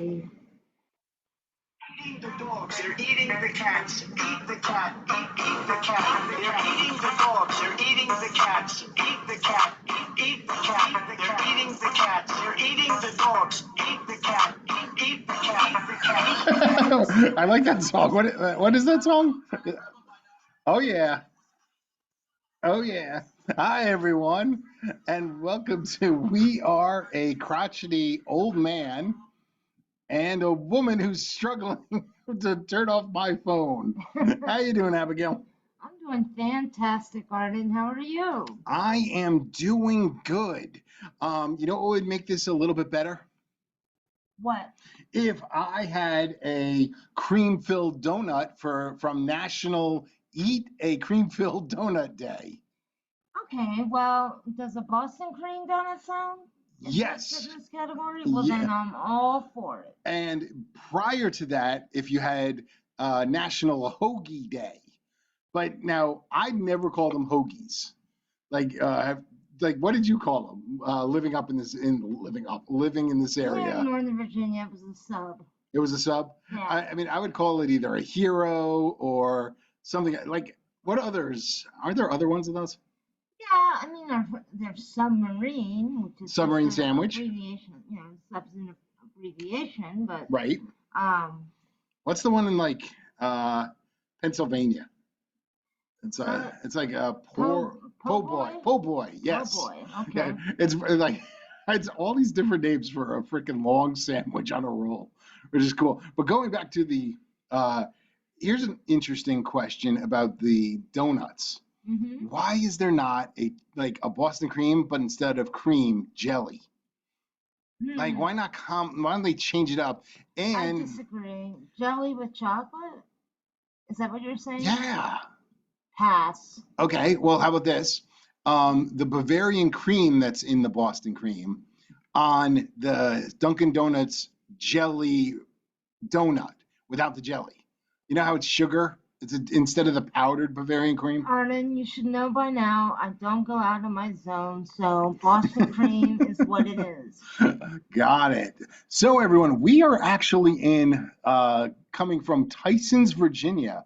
Eating the dogs, they're eating the cats. Eat the cat, eat the cat. They're eating the dogs, they're eating the cats. Eat the cat, eat the cat. They're eating the cats, they're eating the dogs. Eat the cat, eat the cat. I like that song. What is that song? Oh yeah. Oh yeah. Hi everyone, and welcome to We Are a Crotchety Old Man and a Woman Who's Struggling to Turn Off My Phone. How you doing, Abigail? I'm doing fantastic, Arden. How are you? I am doing good. You know what would make this a little bit better? What? If I had a cream-filled donut from National Eat a Cream-Filled Donut Day. Okay, well, does a Boston cream donut sound? Yes. In this category? Well, then I'm all for it. And prior to that, if you had National Hoagie Day, but now I never called them hoagies. Like what did you call them? Living in this Here area. in Northern Virginia, it was a sub. It was a sub. Yeah. I mean, I would call it either a hero or something like. What others? Are there other ones of those? Yeah, I mean, there's submarine, which is Submarine just an sandwich. abbreviation, sub's an abbreviation, but Right. um, What's the one in Pennsylvania? It's like a po' boy. Yes. Po' boy. Okay. Yeah, it's all these different names for a freaking long sandwich on a roll, which is cool. But going back to here's an interesting question about the donuts. Mm-hmm. Why is there not a Boston cream, but instead of cream, jelly? Like, why don't they change it up? I disagree. Jelly with chocolate? Is that what you're saying? Yeah. Pass. Okay, well, how about this? The Bavarian cream that's in the Boston cream on the Dunkin' Donuts jelly donut without the jelly. You know how it's sugar? Instead of the powdered Bavarian cream? Arden, you should know by now I don't go out of my zone, so Boston cream is what it is. Got it. So everyone, we are actually coming from Tyson's, Virginia.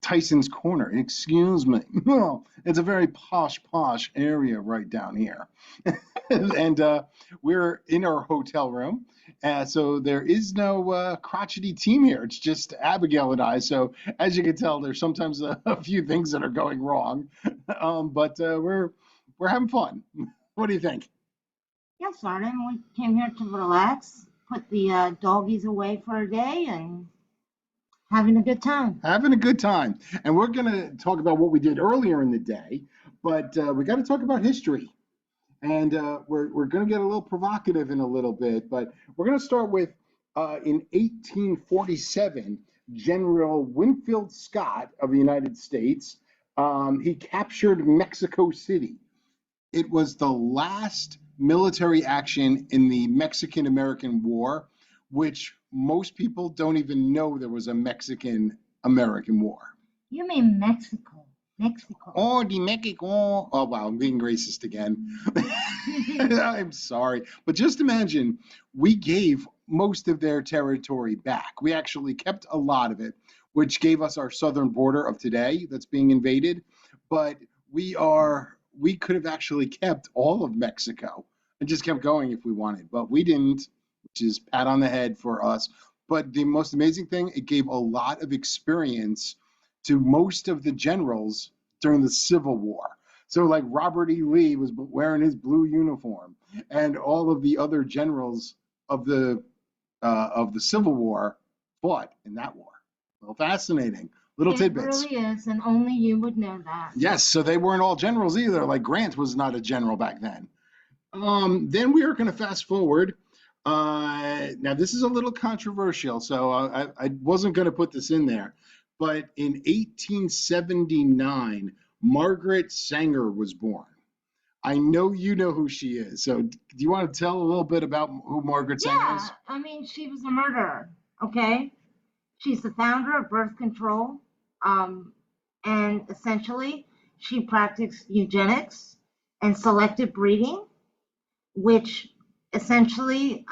Tyson's Corner, excuse me. Well, it's a very posh area right down here. And we're in our hotel room. So there is no crotchety team here. It's just Abigail and I. So as you can tell, there's sometimes a few things that are going wrong. But we're having fun. What do you think? Yes, Arden, we came here to relax, put the doggies away for a day, and having a good time. Having a good time. And we're going to talk about what we did earlier in the day, but we got to talk about history. And we're going to get a little provocative in a little bit, but we're going to start with in 1847, General Winfield Scott of the United States, he captured Mexico City. It was the last military action in the Mexican-American War, which most people don't even know there was a Mexican-American War. You mean Mexico. Mexico. Oh, the Mexico. Oh, wow, I'm being racist again. I'm sorry. But just imagine, we gave most of their territory back. We actually kept a lot of it, which gave us our southern border of today that's being invaded. But we could have actually kept all of Mexico and just kept going if we wanted. But we didn't, which is pat on the head for us. But the most amazing thing, it gave a lot of experience to most of the generals during the Civil War. So like Robert E. Lee was wearing his blue uniform, and all of the other generals of the Civil War fought in that war. Well, fascinating. Little tidbits. It really is, and only you would know that. Yes, so they weren't all generals either. Like Grant was not a general back then. Then we are going to fast forward. Now this is a little controversial, so I wasn't going to put this in there. But in 1879, Margaret Sanger was born. I know you know who she is. So do you want to tell a little bit about who Margaret Sanger is? Yeah, I mean, she was a murderer, okay? She's the founder of birth control, and essentially she practiced eugenics and selective breeding, which essentially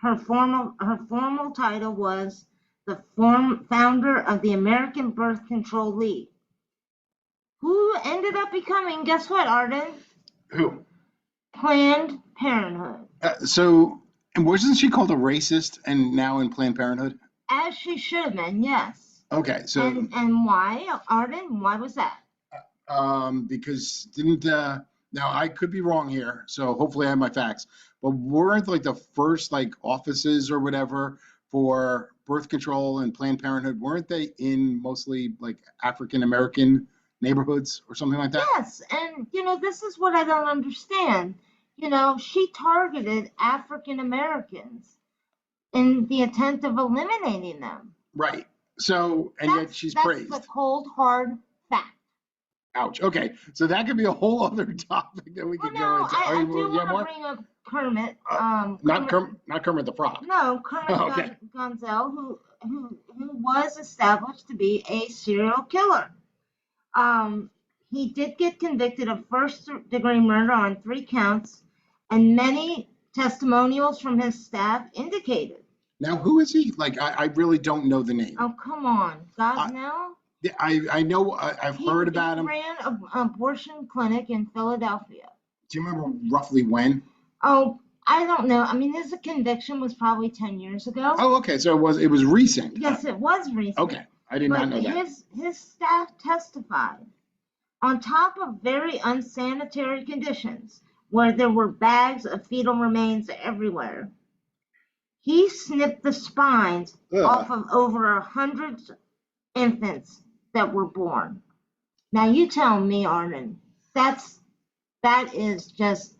Her formal title was the founder of the American Birth Control League, who ended up becoming, guess what, Arden? Who? Planned Parenthood. And wasn't she called a racist and now in Planned Parenthood? As she should have been, yes. Okay, so and why, Arden? Why was that? because didn't now I could be wrong here, so hopefully I have my facts, but weren't like the first like offices or whatever for birth control and Planned Parenthood, weren't they in mostly like African American neighborhoods or something like that? Yes, and this is what I don't understand. She targeted African Americans in the intent of eliminating them. Right. So, and yet she's praised. That's the cold, hard fact. Ouch. Okay, so that could be a whole other topic that we could go into. I do want to bring up Kermit. Not Kermit the Frog. No, Kermit Gonzell, who was established to be a serial killer. He did get convicted of first-degree murder on 3 counts, and many testimonials from his staff indicated. Now, who is he? Like, I really don't know the name. Oh, come on. Gosnell? I know, I've heard about him. He ran an abortion clinic in Philadelphia. Do you remember roughly when? Oh, I don't know. I mean, his conviction was probably 10 years ago. Oh, okay. So it was recent. Yes, it was recent. Okay. I did not know that. His staff testified. On top of very unsanitary conditions, where there were bags of fetal remains everywhere, he snipped the spines off of over 100 infants that were born. Now you tell me, Arden, that is just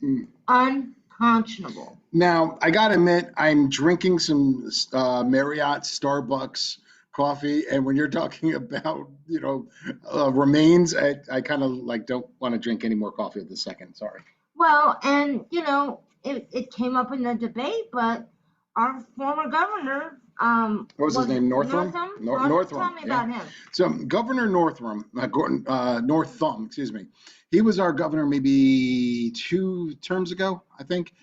unconscionable. Now, I gotta admit, I'm drinking some Marriott Starbucks coffee, and when you're talking about remains, I kind of like don't want to drink any more coffee at this second. Sorry. Well, and it came up in the debate, but our former governor, what was his name? Northam. Northam. Tell me about him. So Governor Northam, excuse me. He was our governor maybe 2 terms ago, I think.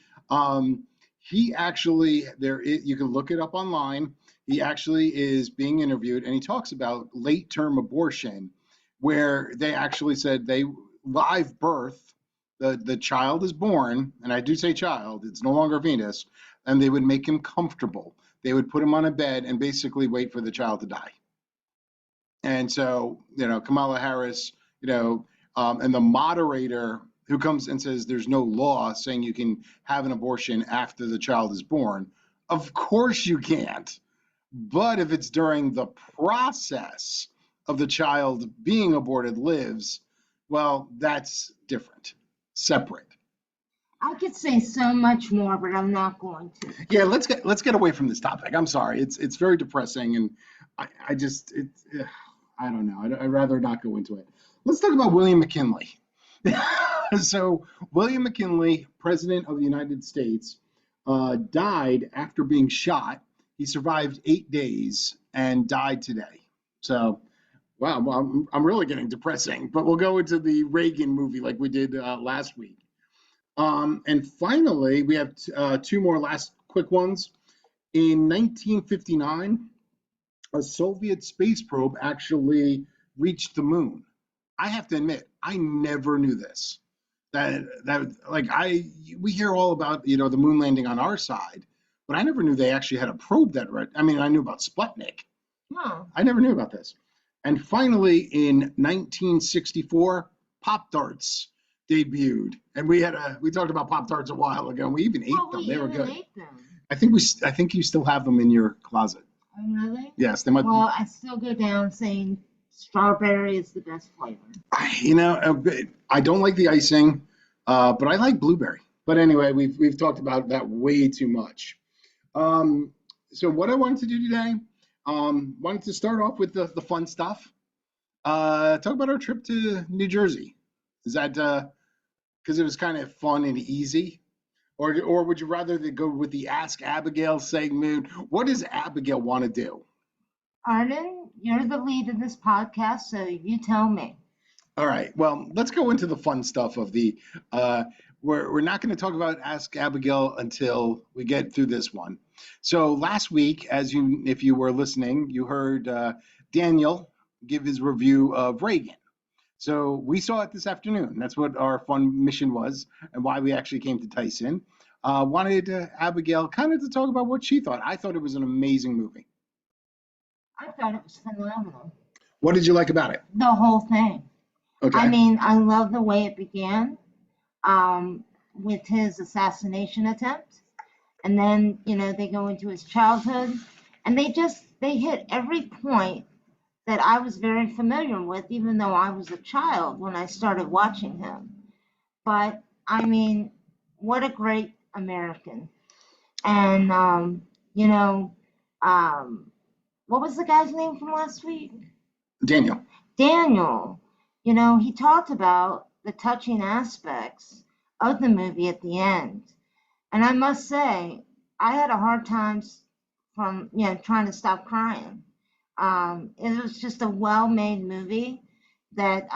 He actually, you can look it up online. He actually is being interviewed, and he talks about late-term abortion, where they actually said they live birth, the child is born, and I do say child, it's no longer a fetus, and they would make him comfortable. They would put him on a bed and basically wait for the child to die. And so, Kamala Harris, and the moderator who comes and says there's no law saying you can have an abortion after the child is born. Of course you can't. But if it's during the process of the child being aborted lives, well, that's different, separate. I could say so much more, but I'm not going to. Yeah, let's get away from this topic. I'm sorry, it's very depressing, and I don't know. I'd rather not go into it. Let's talk about William McKinley. So William McKinley, President of the United States, died after being shot. He survived 8 days and died today. So, wow, well, I'm really getting depressing. But we'll go into the Reagan movie like we did last week. And finally, we have 2 more last quick ones. In 1959, a Soviet space probe actually reached the moon. I have to admit, I never knew this. We hear all about the moon landing on our side, but I never knew they actually had a probe that right. I mean, I knew about Sputnik. No. I never knew about this. And finally, in 1964, Pop-Tarts debuted, and we talked about Pop-Tarts a while ago, and we even ate them. They were good. Ate them. I think you still have them in your closet. Oh, really? Yes, they might. Well, I still go down saying strawberry is the best flavor. I don't like the icing, but I like blueberry. But anyway, we've talked about that way too much. So what I wanted to do today, wanted to start off with the fun stuff. Talk about our trip to New Jersey. Is that because it was kind of fun and easy? Or would you rather go with the Ask Abigail segment? What does Abigail want to do? Arden, you're the lead of this podcast, so you tell me. All right. Well, let's go into the fun stuff of the. we're not going to talk about Ask Abigail until we get through this one. So last week, if you were listening, you heard Daniel give his review of Reagan. So we saw it this afternoon. That's what our fun mission was, and why we actually came to Tyson. Wanted Abigail kind of to talk about what she thought. I thought it was an amazing movie. I thought it was phenomenal. What did you like about it? The whole thing. Okay. I mean, I love the way it began with his assassination attempt. And then, they go into his childhood. And they hit every point that I was very familiar with, even though I was a child when I started watching him. But, I mean, what a great American. And, what was the guy's name from last week? Daniel. Daniel. He talked about the touching aspects of the movie at the end. And I must say, I had a hard time from, trying to stop crying. It was just a well-made movie that,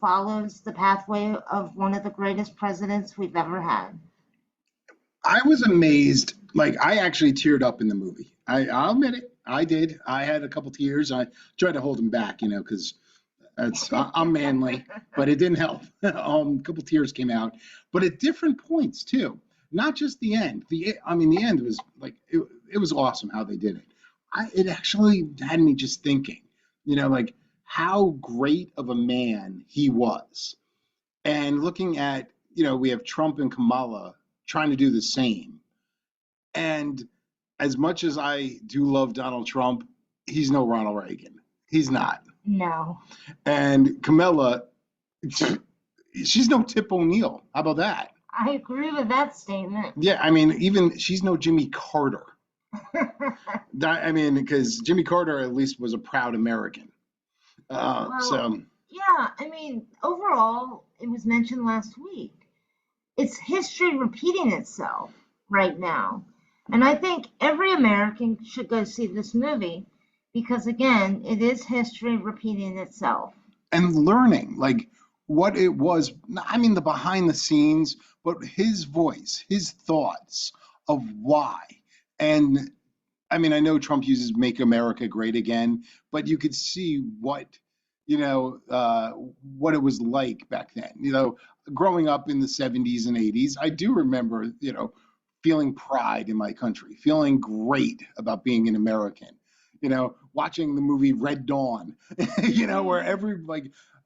follows the pathway of one of the greatest presidents we've ever had. I was amazed. Like, I actually teared up in the movie. I'll admit it. I did. I had a couple tears. I tried to hold them back, because I'm manly, but it didn't help. A couple tears came out, but at different points too. Not just the end. The end was like it was awesome how they did it. It actually had me just thinking, like how great of a man he was, and looking at we have Trump and Kamala trying to do the same, and as much as I do love Donald Trump, he's no Ronald Reagan. He's not. No. And Camilla, she's no Tip O'Neill. How about that? I agree with that statement. Yeah, even she's no Jimmy Carter. Because Jimmy Carter at least was a proud American. Yeah, overall, it was mentioned last week. It's history repeating itself right now. And I think every American should go see this movie because, again, it is history repeating itself. And learning, like, what it was, the behind the scenes, but his voice, his thoughts of why. And, I know Trump uses Make America Great Again, but you could see what it was like back then. Growing up in the 70s and 80s, I do remember, feeling pride in my country, feeling great about being an American, watching the movie Red Dawn, where every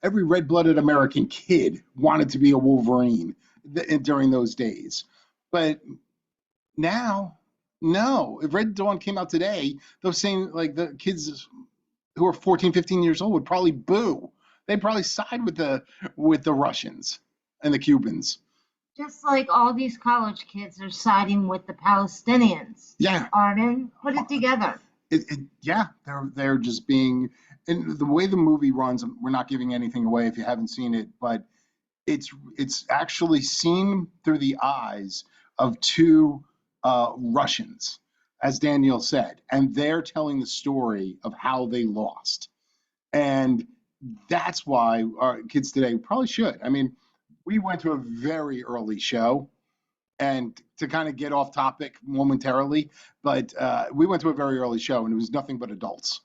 red-blooded American kid wanted to be a Wolverine during those days. But now, no, if Red Dawn came out today, those same, the kids who are 14, 15 years old would probably boo. They'd probably side with the Russians and the Cubans. Just like all these college kids are siding with the Palestinians. Yeah. Arden, put it together. They're just being, and the way the movie runs, we're not giving anything away if you haven't seen it, but it's actually seen through the eyes of two Russians, as Daniel said, and they're telling the story of how they lost. And that's why our kids today probably should. We went to a very early show, and to kind of get off topic momentarily, but we went to a very early show, and it was nothing but adults.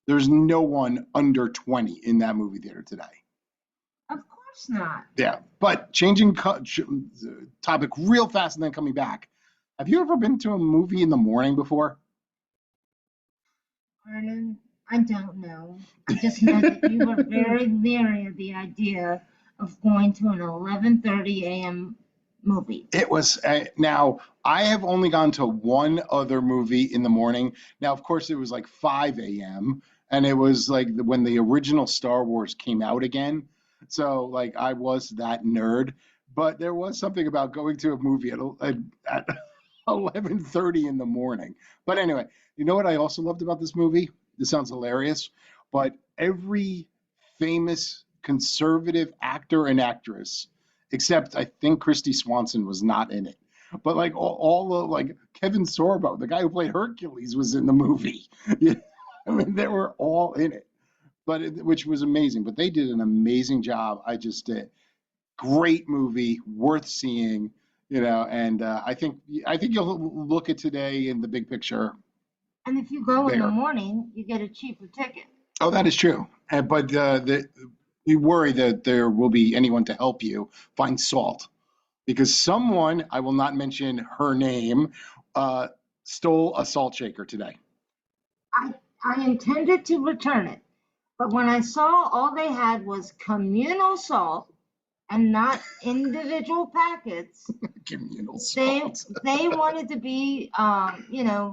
There's no one under 20 in that movie theater today. Of course not. Yeah, but changing topic real fast and then coming back. Have you ever been to a movie in the morning before? Arden, I don't know. I just know that you were very leery of the idea of going to an 11:30 a.m. movie. It was now I have only gone to one other movie in the morning. Now, of course, it was like 5 a.m. and it was like when the original Star Wars came out again. So I was that nerd, but there was something about going to a movie at 11:30 in the morning. But anyway, you know what I also loved about this movie? This sounds hilarious, but every famous conservative actor and actress, except I think Christy Swanson was not in it. But all the Kevin Sorbo, the guy who played Hercules, was in the movie. They were all in it, which was amazing. But they did an amazing job. I just did. Great movie, worth seeing. And I think you'll look at today in the big picture And if you go in the there. morning, you get a cheaper ticket. Oh, that is true. But you worry that there will be anyone to help you find salt because someone, I will not mention her name, uh, stole a salt shaker today. I I intended to return it, but when I saw all they had was communal salt and not individual packets, Communal they salt. they wanted to be,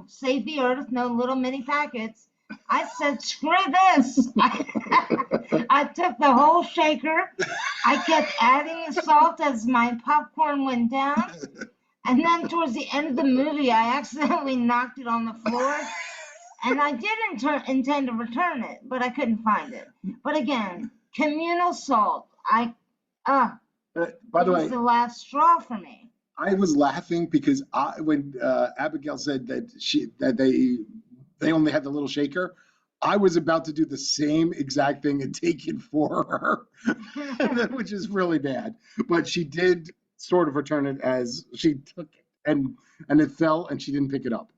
save the earth, no little mini packets. I said, screw this. I took the whole shaker. I kept adding the salt as my popcorn went down. And then towards the end of the movie, I accidentally knocked it on the floor. And I did intend to return it, but I couldn't find it. But again, communal salt. By the It was way, the last straw for me. I was laughing because when Abigail said that they only had the little shaker, I was about to do the same exact thing and take it for her, which is really bad. But she did sort of return it as she took it, and it fell, and she didn't pick it up.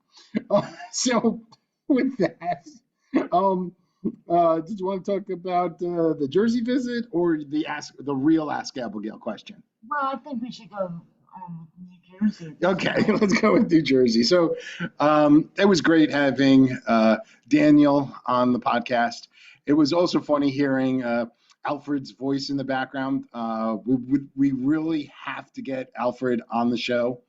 So with that, did you want to talk about the Jersey visit or the real Ask Abigail question? Well, I think we should go with New Jersey. Okay, let's go with New Jersey. So it was great having Daniel on the podcast. It was also funny hearing Alfred's voice in the background. We really have to get Alfred on the show.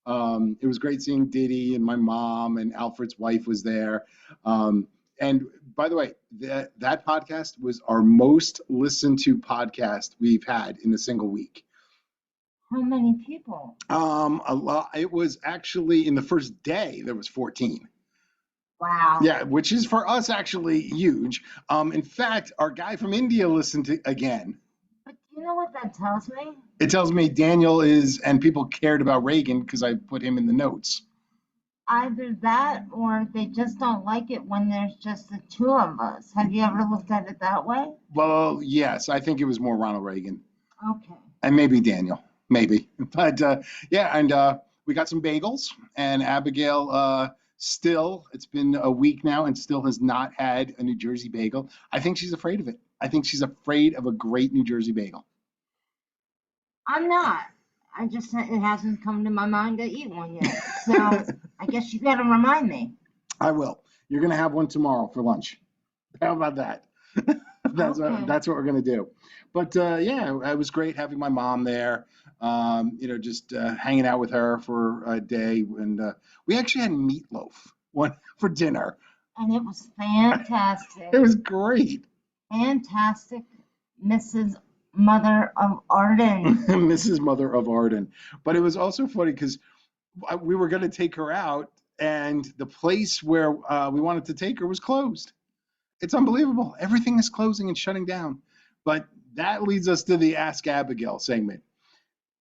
It was great seeing Diddy and my mom and Alfred's wife was there. And by the way, that podcast was our most listened to podcast we've had in a single week. How many people? A lot. It was actually in the first day there was 14. Wow. Yeah, which is for us actually huge. In fact, our guy from India listened to again. But you know what that tells me? It tells me Daniel and people cared about Reagan because I put him in the notes. Either that or they just don't like it when there's just the two of us. Have you ever looked at it that way? Well, yes, I think it was more Ronald Reagan. Okay. And maybe Daniel, maybe. But yeah, and we got some bagels, and Abigail it's been a week now and still has not had a New Jersey bagel. I think she's afraid of it. I think she's afraid of a great New Jersey bagel. I'm not. It hasn't come to my mind to eat one yet. So I guess you got to remind me. I will. You're going to have one tomorrow for lunch. How about that? That's what we're going to do. But yeah, it was great having my mom there. Just hanging out with her for a day, and we actually had meatloaf for dinner. And it was fantastic. It was great. Fantastic, Mrs. Mother of Arden. Mrs. Mother of Arden. But it was also funny because we were going to take her out, and the place where we wanted to take her was closed. It's unbelievable. Everything is closing and shutting down. But that leads us to the Ask Abigail segment,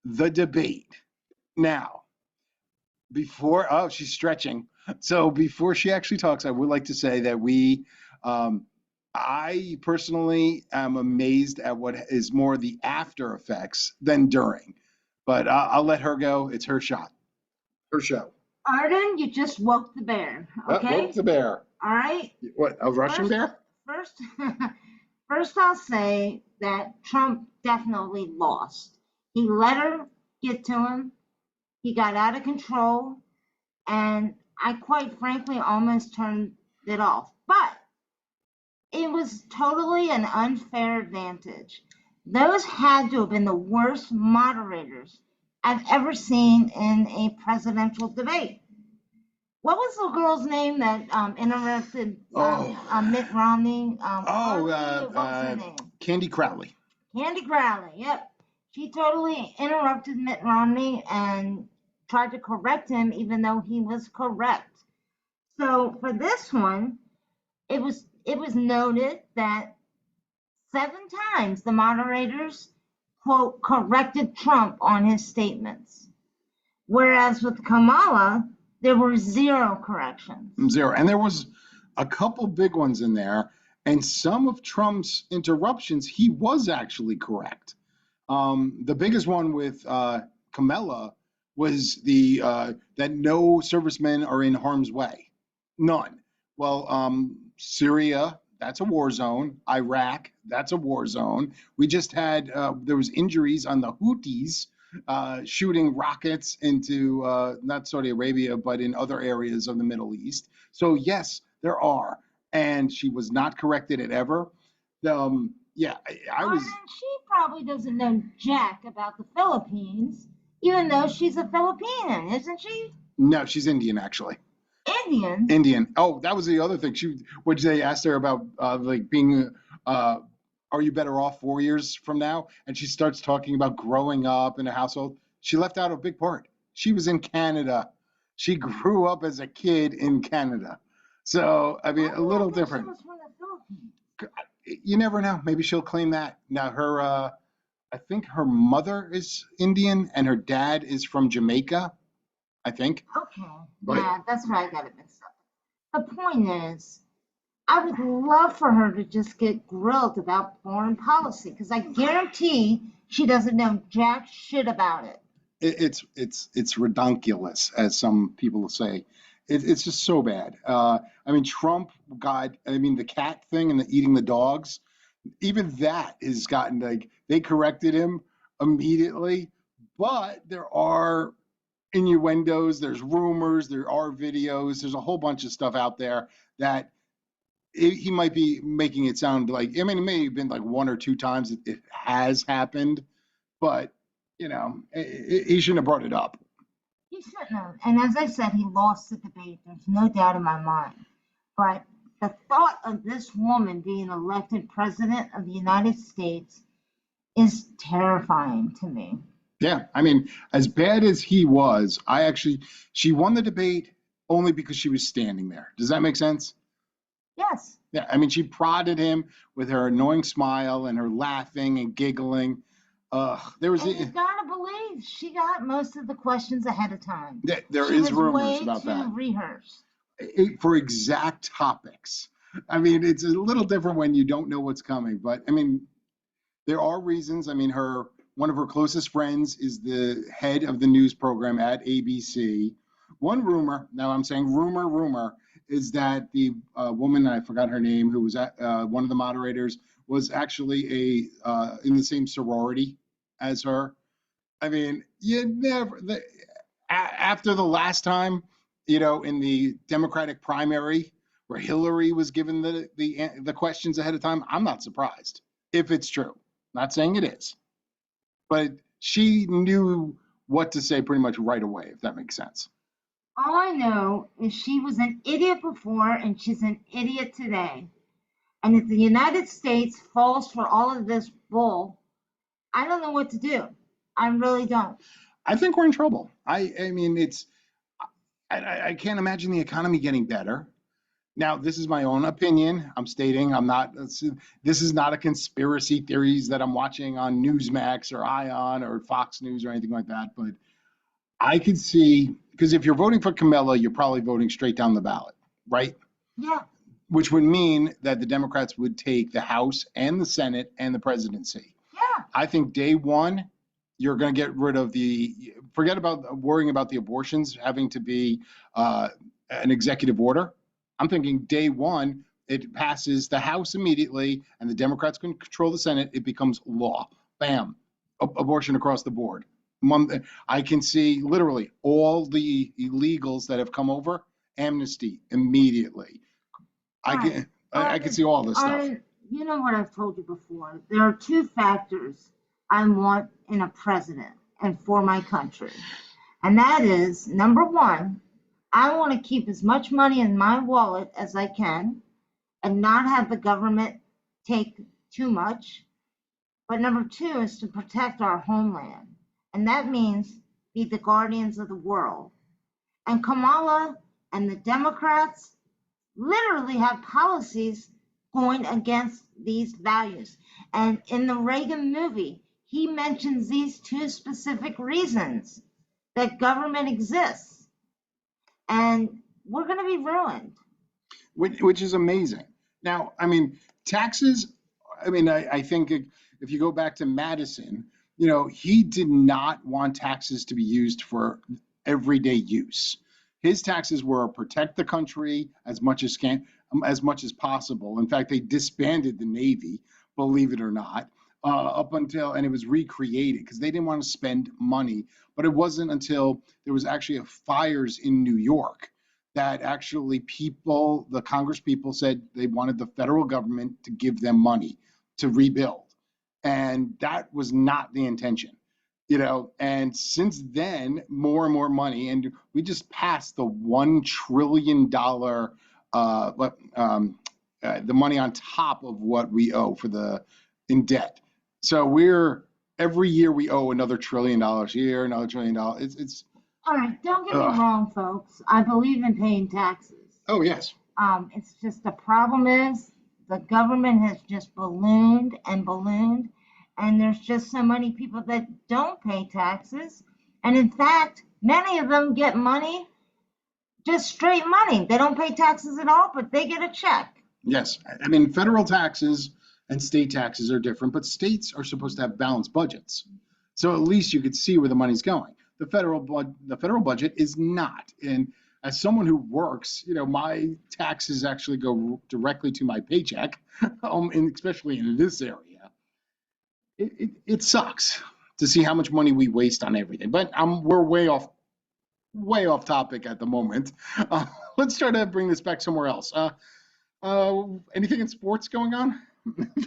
the debate. Now, she's stretching. So before she actually talks, I would like to say that I personally am amazed at what is more the after effects than during. But I'll let her go. It's her shot, her show. Arden, you just woke the bear, okay? Woke the bear. All right? What, a Russian bear? First, I'll say that Trump definitely lost. He let her get to him. He got out of control. And I quite frankly almost turned it off. But it was totally an unfair advantage. Those had to have been the worst moderators I've ever seen in a presidential debate. What was the girl's name that interrupted Mitt Romney? What was her name? Candy Crowley. Candy Crowley, yep. She totally interrupted Mitt Romney and tried to correct him even though he was correct. So for this one, it was noted that 7 times the moderators, quote, corrected Trump on his statements. Whereas with Kamala, there were 0 corrections. 0. And there was a couple big ones in there. And some of Trump's interruptions, he was actually correct. The biggest one with Camilla was the that no servicemen are in harm's way. None. Well, Syria, that's a war zone. Iraq, that's a war zone. We just had there was injuries on the Houthis shooting rockets into not Saudi Arabia, but in other areas of the Middle East. So yes, there are, and she was not corrected at ever. Yeah, I Well, was. and she probably doesn't know jack about the Philippines, even though she's a Filipino, isn't she? No, she's Indian actually. Indian. Indian. Oh, that was the other thing. What they asked her about, like being, uh, are you better off 4 years from now? And she starts talking about growing up in a household. She left out a big part. She was in Canada. She grew up as a kid in Canada. So, I mean, Why a do I little think she different. was from the Philippines? You never know. Maybe she'll claim that. Now, I think her mother is Indian and her dad is from Jamaica, I think. Okay, But yeah, that's where I got it mixed up. The point is, I would love for her to just get grilled about foreign policy because I guarantee she doesn't know jack shit about it. it's redonkulous, as some people say. It's just so bad. I mean, Trump got. I mean, the cat thing and the eating the dogs. Even that has gotten like they corrected him immediately, but there are innuendos, there's rumors, there are videos, there's a whole bunch of stuff out there that he might be making it sound like. I mean, it may have been like one or two times it has happened, but he shouldn't have brought it up. He shouldn't have. And as I said, he lost the debate. There's no doubt in my mind. But the thought of this woman being elected president of the United States is terrifying to me. Yeah, I mean, as bad as he was, she won the debate only because she was standing there. Does that make sense? Yes. Yeah, I mean, she prodded him with her annoying smile and her laughing and giggling. There was And you gotta believe she got most of the questions ahead of time. there She is was rumors way about too that rehearsed. for exact topics. I mean, it's a little different when you don't know what's coming, but I mean, there are reasons. I mean, her one of her closest friends is the head of the news program at ABC. One rumor, now I'm saying rumor, is that the woman, I forgot her name, who was at, one of the moderators, was actually in the same sorority as her. I mean, you never, after the last time, in the Democratic primary where Hillary was given the questions ahead of time, I'm not surprised if it's true. Not saying it is, but she knew what to say pretty much right away, if that makes sense. All I know is she was an idiot before and she's an idiot today. And if the United States falls for all of this bull, I don't know what to do. I really don't. I think we're in trouble. I mean, I can't imagine the economy getting better. Now, this is my own opinion. I'm stating I'm not. This is not a conspiracy theories that I'm watching on Newsmax or Ion or Fox News or anything like that. But I could see because if you're voting for Camilla, you're probably voting straight down the ballot, right? Yeah. Which would mean that the Democrats would take the House and the Senate and the presidency. Yeah. I think day one, you're going to get rid of forget about worrying about the abortions having to be an executive order. I'm thinking day one, it passes the House immediately and the Democrats can control the Senate. It becomes law. Bam. Abortion across the board. I can see literally all the illegals that have come over, amnesty immediately. Right. I can see all this stuff. You know what I've told you before. There are two factors I want in a president and for my country. And that is number one, I want to keep as much money in my wallet as I can and not have the government take too much. But number two is to protect our homeland. And that means be the guardians of the world. And Kamala and the Democrats literally have policies going against these values. And in the Reagan movie, he mentions these two specific reasons that government exists. And we're going to be ruined. Which is amazing. Now, I mean, taxes, I mean, I think if you go back to Madison, He did not want taxes to be used for everyday use. His taxes were protect the country as much as possible. In fact, they disbanded the Navy, believe it or not, up until and it was recreated because they didn't want to spend money. But it wasn't until there was actually fires in New York that actually the Congress people said they wanted the federal government to give them money to rebuild. And that was not the intention. And since then, more and more money, and we just passed the $1 trillion, the money on top of what we owe in debt. So every year we owe another $1 trillion here, another $1 trillion. It's All right, don't get me wrong, folks. I believe in paying taxes. Oh, yes. It's just the problem is the government has just ballooned and ballooned, and there's just so many people that don't pay taxes. And in fact, many of them get money, just straight money. They don't pay taxes at all, but they get a check. Yes. I mean, federal taxes and state taxes are different, but states are supposed to have balanced budgets. So at least you could see where the money's going. The federal budget is not. And as someone who works, my taxes actually go directly to my paycheck, and especially in this area. It sucks to see how much money we waste on everything. But we're way off topic at the moment. Let's try to bring this back somewhere else. Anything in sports going on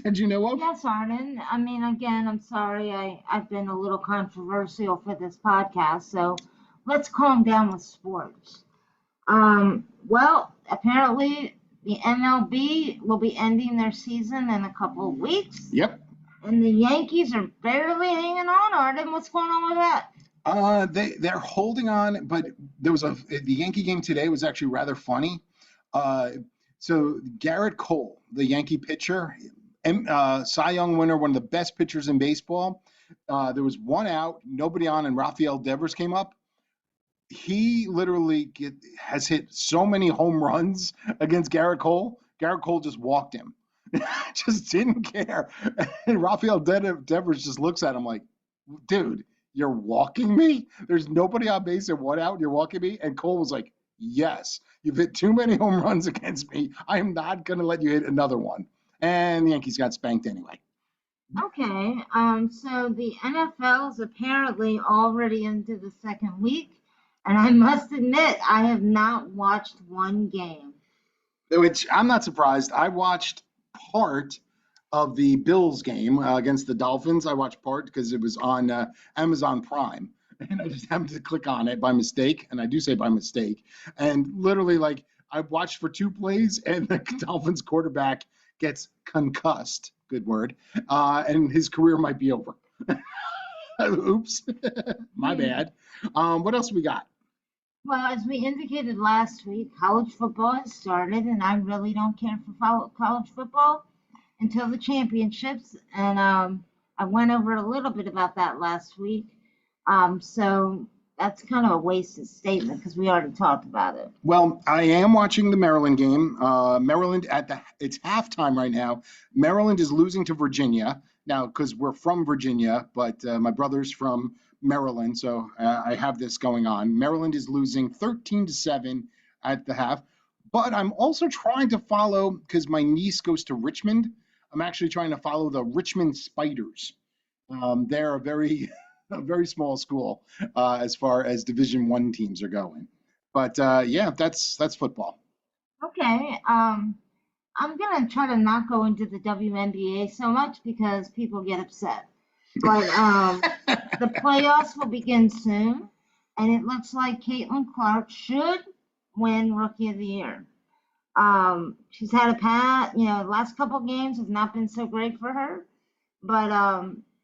that you know of? Yes, Arden. I mean, again, I'm sorry I've been a little controversial for this podcast, so let's calm down with sports. Well, apparently the MLB will be ending their season in a couple of weeks. Yep. And the Yankees are barely hanging on, Arden. What's going on with that? They're holding on, but the Yankee game today was actually rather funny. So Garrett Cole, the Yankee pitcher, Cy Young winner, one of the best pitchers in baseball. There was one out, nobody on, and Rafael Devers came up. He literally has hit so many home runs against Garrett Cole. Garrett Cole just walked him. Just didn't care. And Rafael Devers just looks at him like, dude, you're walking me? There's nobody on base and one out, you're walking me? And Cole was like, yes, you've hit too many home runs against me. I am not going to let you hit another one. And the Yankees got spanked anyway. Okay, so the NFL is apparently already into the second week. And I must admit, I have not watched one game. Which I'm not surprised. I watched part of the Bills game against the Dolphins. I watched part because it was on Amazon Prime, and I just happened to click on it by mistake, and I do say by mistake. And literally, I watched for 2 plays, and the Dolphins quarterback gets concussed. Good word. And his career might be over. Oops, my bad. What else we got? Well, as we indicated last week, college football has started, and I really don't care for college football until the championships. And I went over a little bit about that last week. So that's kind of a wasted statement because we already talked about it. Well, I am watching the Maryland game. Maryland it's halftime right now. Maryland is losing to Virginia now because we're from Virginia, but my brother's from Maryland, so I have this going on. Maryland is losing 13-7 at the half, but I'm also trying to follow because my niece goes to Richmond. I'm actually trying to follow the Richmond Spiders. They're a very small school as far as Division I teams are going. But yeah, that's football. Okay. I'm gonna try to not go into the WNBA so much because people get upset. But the playoffs will begin soon, and it looks like Caitlin Clark should win Rookie of the Year. She's had the last couple games have not been so great for her, but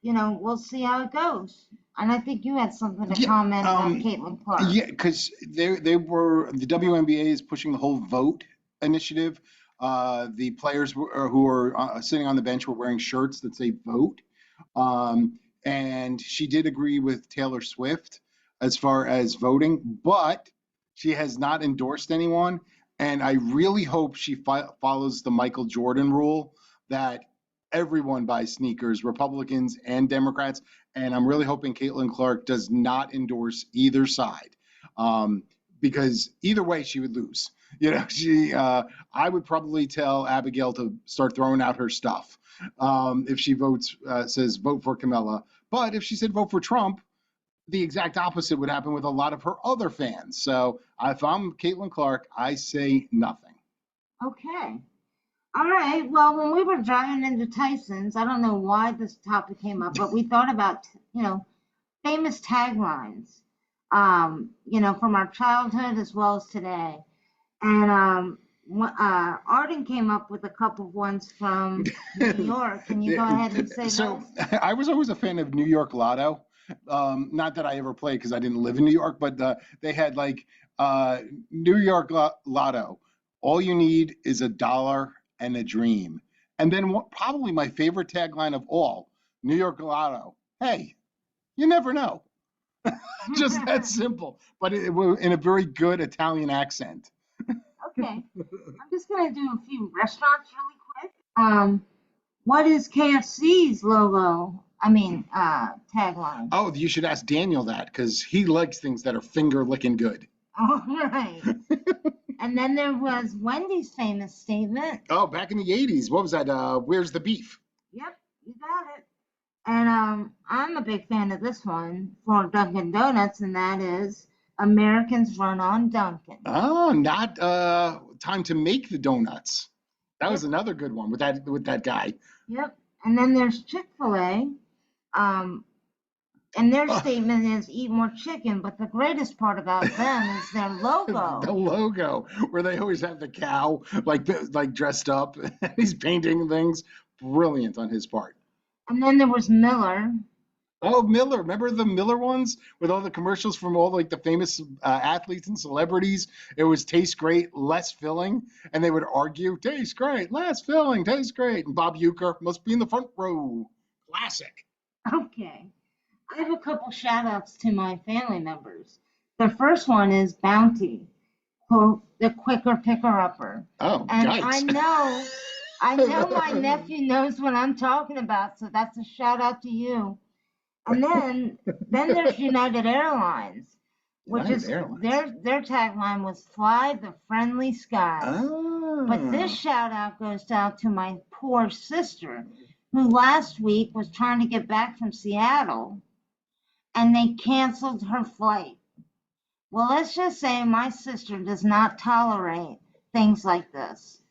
we'll see how it goes. And I think you had something to comment on Caitlin Clark. Yeah, because the WNBA is pushing the whole vote initiative. The players who are sitting on the bench were wearing shirts that say vote. And she did agree with Taylor Swift as far as voting, but she has not endorsed anyone. And I really hope she follows the Michael Jordan rule that everyone buys sneakers, Republicans and Democrats, and I'm really hoping Caitlin Clark does not endorse either side, because either way she would lose. I would probably tell Abigail to start throwing out her stuff if she says vote for Camilla. But if she said vote for Trump, the exact opposite would happen with a lot of her other fans. So if I'm Caitlin Clark, I say nothing. Okay. All right. Well, when we were driving into Tyson's, I don't know why this topic came up, but we thought about, famous taglines, from our childhood as well as today. And Arden came up with a couple of ones from New York. Can you go ahead and say So those? I was always a fan of New York Lotto. Not that I ever played because I didn't live in New York, but they had New York Lotto. All you need is $1 and a dream. And then probably my favorite tagline of all, New York Lotto. Hey, you never know. Just that simple, but in a very good Italian accent. Okay. I'm just going to do a few restaurants really quick. What is KFC's logo? Tagline. Oh, you should ask Daniel that because he likes things that are finger licking good. All right. And then there was Wendy's famous statement. Oh, back in the 80s. What was that? Where's the beef? Yep, you got it. And I'm a big fan of this one for Dunkin' Donuts, and that is Americans run on Dunkin'. Oh, not time to make the donuts. That was another good one with that guy. Yep. And then there's Chick-fil-A. And their statement is eat more chicken, but the greatest part about them is their logo. The logo, where they always have the cow like dressed up. He's painting things. Brilliant on his part. And then there was Miller. Oh, Miller. Remember the Miller ones with all the commercials from all the famous athletes and celebrities? It was taste great, less filling. And they would argue, taste great, less filling, taste great. And Bob Uecker must be in the front row. Classic. Okay. I have a couple shout outs to my family members. The first one is Bounty, the quicker picker upper. Oh, and yikes. I know my nephew knows what I'm talking about, so that's a shout out to you. And then there's United Airlines, which is their tagline was fly the friendly skies. Oh. But this shout out goes out to my poor sister, who last week was trying to get back from Seattle, and they canceled her flight. Well, let's just say my sister does not tolerate things like this.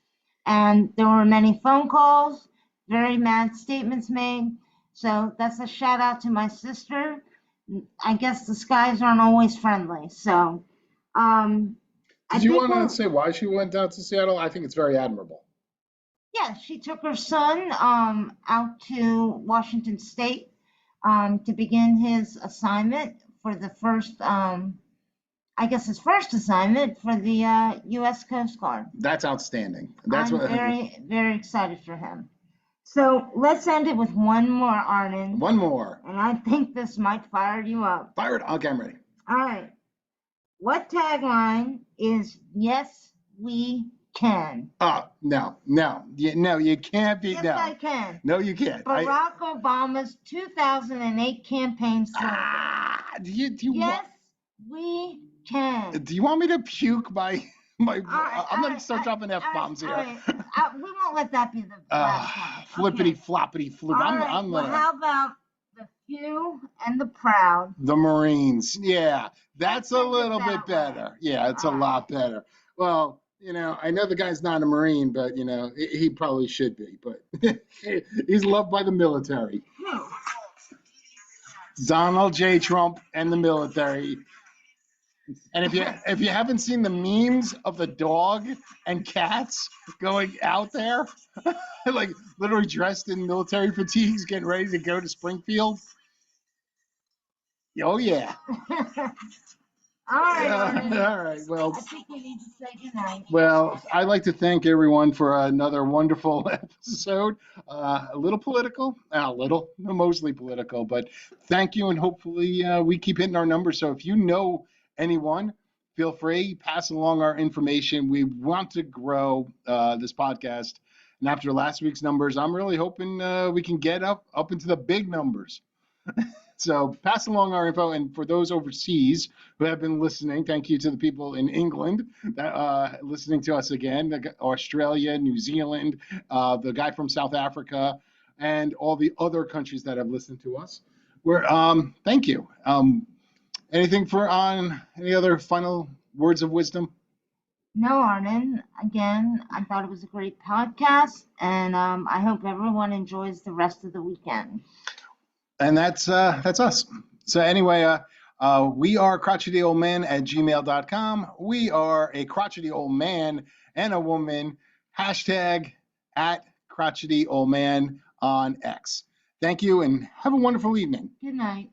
And there were many phone calls, very mad statements made. So that's a shout out to my sister. I guess the skies aren't always friendly. So, did you want to say why she went out to Seattle? I think it's very admirable. Yeah, she took her son out to Washington State to begin his assignment for the first, his first assignment for the U.S. Coast Guard. That's outstanding. I'm very, very excited for him. So let's end it with one more, Arden. One more. And I think this might fire you up. Fire it. Okay, I'm ready. All right. What tagline is yes, we can? No, you can't be. Yes, no. I can. No, you can't. Barack Obama's 2008 campaign slogan. Do you yes, we can. Do you want me to puke my? I'm going to start dropping F-bombs here. Right. We won't let that be the last one. Flippity Okay. floppity flip. Well, how about the few and the proud? The Marines. Yeah, that's a Let's little take it bit that better. way. Yeah, it's a lot better. Well, I know the guy's not a Marine, but he probably should be. But he's loved by the military. Who? Donald J. Trump and the military. And if you haven't seen the memes of the dog and cats going out there, like literally dressed in military fatigues, getting ready to go to Springfield. Oh yeah. All right. All right. Well, I think we need to say goodnight. Well, I'd like to thank everyone for another wonderful episode. A little political, mostly political, but thank you, and hopefully we keep hitting our numbers. So if you know anyone, feel free, pass along our information. We want to grow this podcast And after last week's numbers, I'm really hoping we can get up into the big numbers. So pass along our info. And for those overseas who have been listening, thank you to the people in England that listening to us again, Australia, New Zealand, the guy from South Africa, and all the other countries that have listened to us. Thank you. Anything any other final words of wisdom? No, Arden. Again, I thought it was a great podcast, and I hope everyone enjoys the rest of the weekend. And that's us. So anyway, we are crotchetyoldman@gmail.com. We are a crotchety old man and a woman. #@crotchetyoldman on X. Thank you and have a wonderful evening. Good night.